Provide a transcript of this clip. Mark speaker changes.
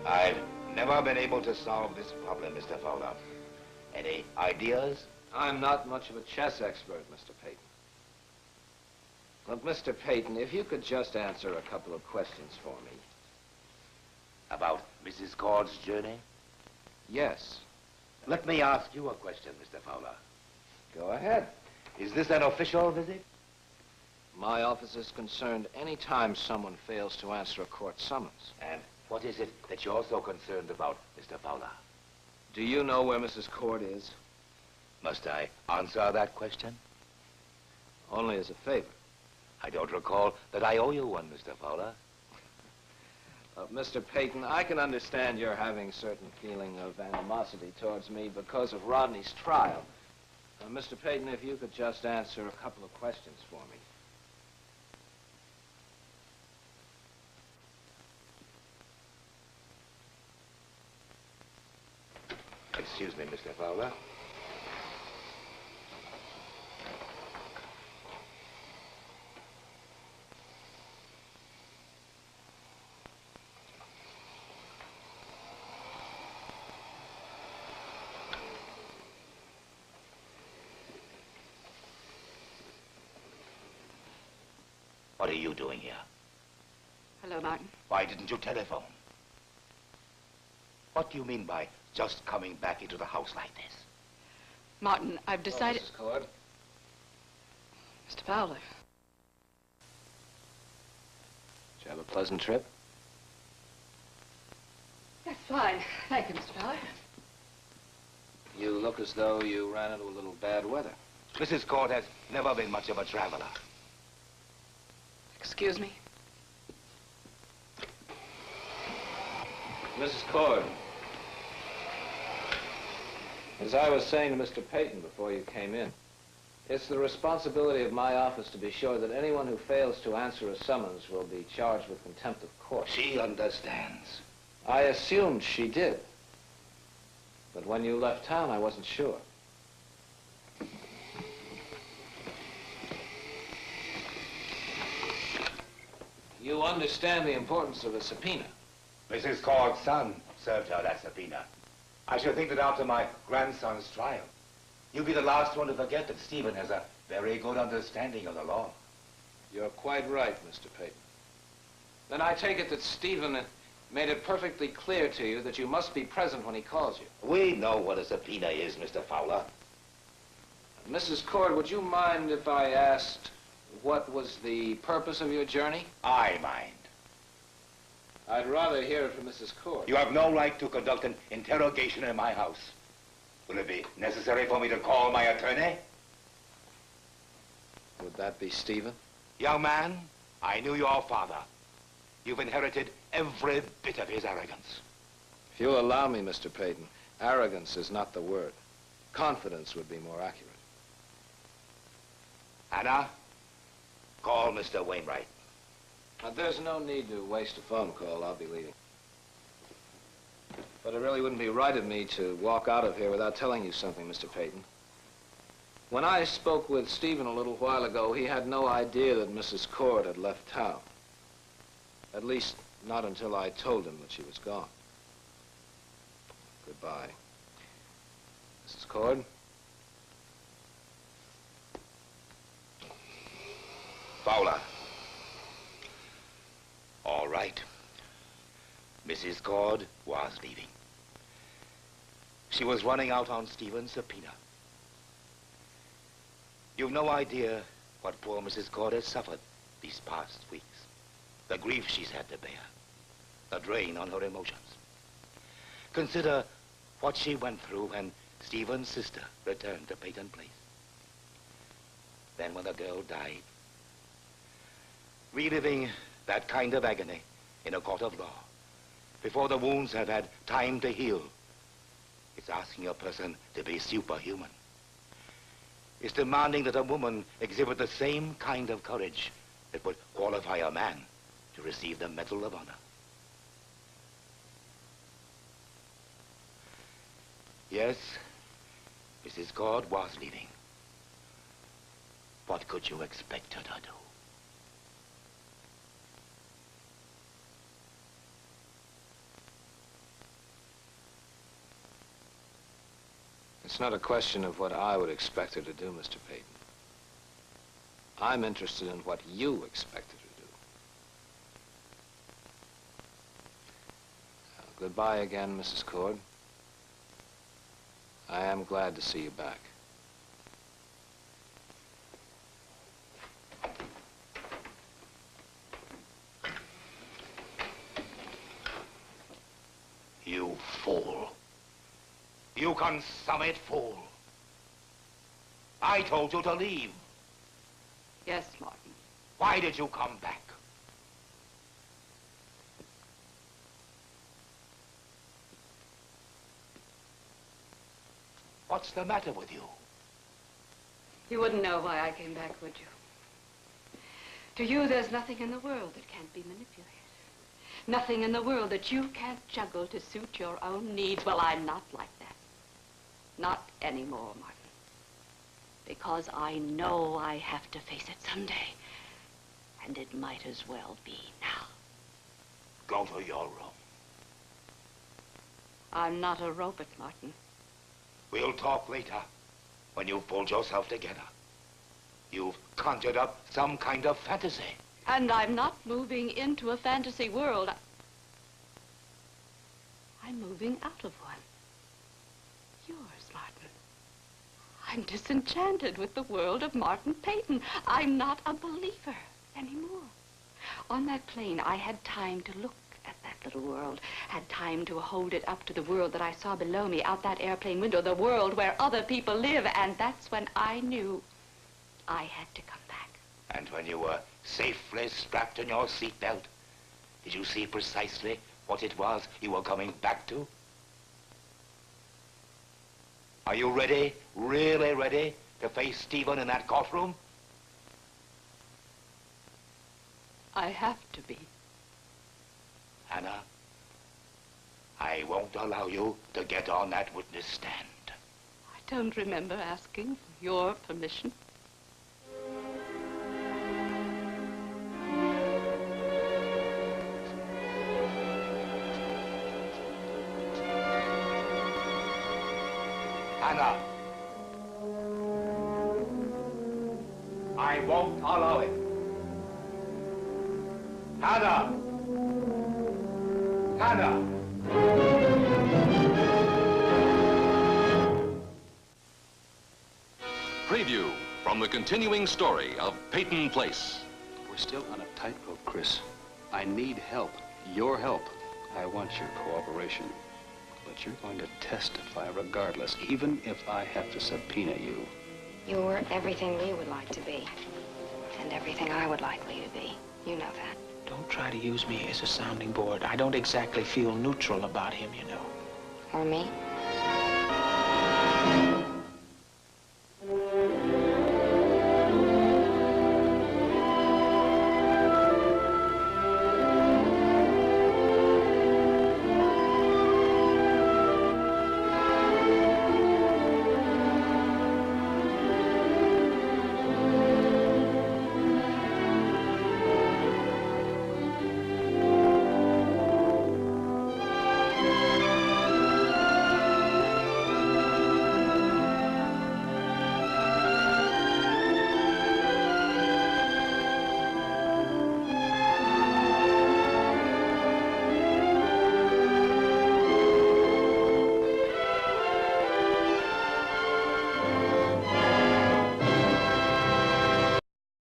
Speaker 1: I've never been able to solve this problem, Mr. Fowler. Any ideas?
Speaker 2: I'm not much of a chess expert, Mr. Peyton. Look, Mr. Peyton, if you could just answer a couple of questions for me.
Speaker 1: About Mrs. Cord's journey?
Speaker 2: Yes.
Speaker 1: Let me ask you a question, Mr. Fowler.
Speaker 2: Go ahead.
Speaker 1: Is this an official visit?
Speaker 2: My office is concerned any time someone fails to answer a court summons.
Speaker 1: And what is it that you're so concerned about, Mr. Fowler?
Speaker 2: Do you know where Mrs. Cord is?
Speaker 1: Must I answer that question?
Speaker 2: Only as a favor.
Speaker 1: I don't recall that I owe you one, Mr. Fowler.
Speaker 2: Mr. Peyton, I can understand you're having certain feeling of animosity towards me because of Rodney's trial. Mr. Peyton, if you could just answer a couple of questions for me.
Speaker 1: Excuse me, Mr. Fowler. What are you doing here?
Speaker 3: Hello, Martin.
Speaker 1: Why didn't you telephone? What do you mean by just coming back into the house like this?
Speaker 3: Martin, I've decided...
Speaker 2: Mrs. Cord.
Speaker 3: Mr. Fowler.
Speaker 2: Did you have a pleasant trip?
Speaker 3: Yes, fine. Thank you, Mr. Fowler.
Speaker 2: You look as though you ran into a little bad weather.
Speaker 1: Mrs. Cord has never been much of a traveler.
Speaker 3: Excuse me?
Speaker 2: Mrs. Cord. As I was saying to Mr. Peyton before you came in, it's the responsibility of my office to be sure that anyone who fails to answer a summons will be charged with contempt of court.
Speaker 1: She understands.
Speaker 2: I assumed she did. But when you left town, I wasn't sure. You understand the importance of a subpoena.
Speaker 1: Mrs. Cord's son served her that subpoena. I should think that after my grandson's trial, you'll be the last one to forget that Stephen has a very good understanding of the law.
Speaker 2: You're quite right, Mr. Peyton. Then I take it that Stephen made it perfectly clear to you that you must be present when he calls you.
Speaker 1: We know what a subpoena is, Mr. Fowler.
Speaker 2: Mrs. Cord, would you mind if I asked what was the purpose of your journey?
Speaker 1: I mind.
Speaker 2: I'd rather hear it from Mrs. Cord.
Speaker 1: You have no right to conduct an interrogation in my house. Will it be necessary for me to call my attorney?
Speaker 2: Would that be Stephen?
Speaker 1: Young man, I knew your father. You've inherited every bit of his arrogance.
Speaker 2: If you'll allow me, Mr. Peyton, arrogance is not the word. Confidence would be more accurate.
Speaker 1: Anna, call Mr. Wainwright.
Speaker 2: There's no need to waste a phone call. I'll be leaving. But it really wouldn't be right of me to walk out of here without telling you something, Mr. Peyton. When I spoke with Stephen a little while ago, he had no idea that Mrs. Cord had left town. At least, not until I told him that she was gone. Goodbye. Mrs. Cord?
Speaker 1: Fowler. All right. Mrs. Cord was leaving. She was running out on Stephen's subpoena. You've no idea what poor Mrs. Cord has suffered these past weeks. The grief she's had to bear. The drain on her emotions. Consider what she went through when Stephen's sister returned to Peyton Place. Then when the girl died, reliving that kind of agony in a court of law, before the wounds have had time to heal, it's asking a person to be superhuman. It's demanding that a woman exhibit the same kind of courage that would qualify a man to receive the Medal of Honor. Yes, Mrs. Cord was leaving. What could you expect her to do?
Speaker 2: It's not a question of what I would expect her to do, Mr. Peyton. I'm interested in what you expect her to do. Goodbye again, Mrs. Cord. I am glad to see you back.
Speaker 1: You fool. You consummate fool. I told you to leave.
Speaker 3: Yes, Martin.
Speaker 1: Why did you come back? What's the matter with you?
Speaker 3: You wouldn't know why I came back, would you? To you, there's nothing in the world that can't be manipulated. Nothing in the world that you can't juggle to suit your own needs. Well, I'm not like that. Not anymore, Martin. Because I know I have to face it someday. And it might as well be now.
Speaker 1: Go to your room.
Speaker 3: I'm not a robot, Martin.
Speaker 1: We'll talk later, when you've pulled yourself together. You've conjured up some kind of fantasy.
Speaker 3: And I'm not moving into a fantasy world. I'm moving out of one. Yours, Martin. I'm disenchanted with the world of Martin Peyton. I'm not a believer anymore. On that plane, I had time to look at that little world, had time to hold it up to the world that I saw below me out that airplane window, the world where other people live, and that's when I knew I had to come back.
Speaker 1: And when you were safely strapped in your seatbelt, did you see precisely what it was you were coming back to? Are you ready, really ready, to face Stephen in that courtroom?
Speaker 3: I have to be.
Speaker 1: Hannah, I won't allow you to get on that witness stand.
Speaker 3: I don't remember asking for your permission.
Speaker 1: Hannah, I won't allow it. Hannah! Hannah!
Speaker 4: Preview from the continuing story of Peyton Place.
Speaker 5: We're still on a tightrope, Chris. I need help. Your help. I want your cooperation. But you're going to testify regardless, even if I have to subpoena you.
Speaker 6: You're everything Lee would like to be. And everything I would like Lee to be. You know that.
Speaker 7: Don't try to use me as a sounding board. I don't exactly feel neutral about him, you know.
Speaker 6: Or me?